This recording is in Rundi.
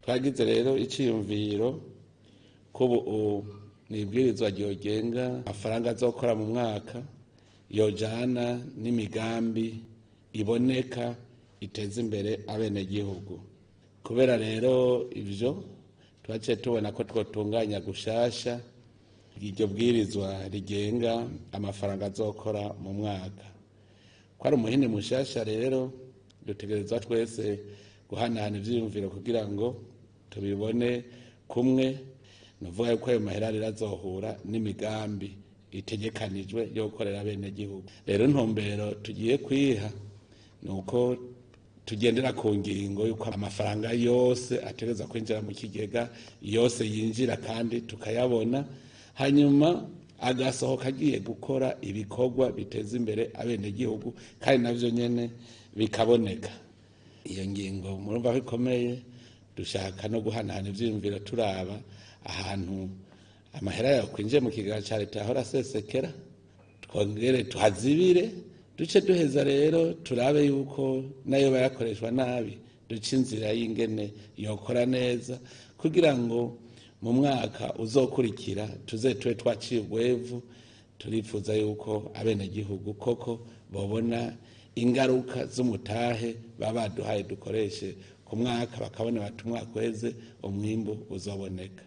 twagize rero iciyumviro ko ubu nibwirizwa ryogenga amafaranga azokora mu mwaka yojana n'imigambi iboneka iteza imbere abenegihugu. Kubera rero ivyo twaciye tubona ko twotunganya gushasha iryo bwirizwa rigenga amafaranga azokora mu mwaka. Ko ari umuhini mushasha rero dutegerezwa twese guhanahana ivyiyumviro kugira ngo tubibone kumwe, nuvuga yuko ayo mahera rero azohura n'imigambi itegekanijwe yo gukorera abenegihugu. Rero ntumbero tugiye kwiha nuko tugendera ku ngingo yuko amafaranga yose ategerezwa kwinjira mu kigega yose yinjira kandi tukayabona, hanyuma agasohoka agiye gukora ibikorwa biteza imbere abenegihugu kandi navyo nyene bikaboneka. Iyo ngingo murumva ko ikomeye, dushaka no guhanahana ivyiyumviro turaba ahantu amahera yawe kwinjiye mu kigega ca leta yahora asesekera, twongere tuhazibire, duce duheza rero turabe yuko nayo bayakoreshwa nabi duce inzira y'ingene yokora neza, kugira ngo mu mwaka uzokurikira tuze tube twaciye ugwevu. Turifuza yuko abenegihugu koko bobona ingaruka z'umutahe baba baduhaye dukoreshe ku mwaka, bakabona bati umwaka uheze umwimbu uzoboneka.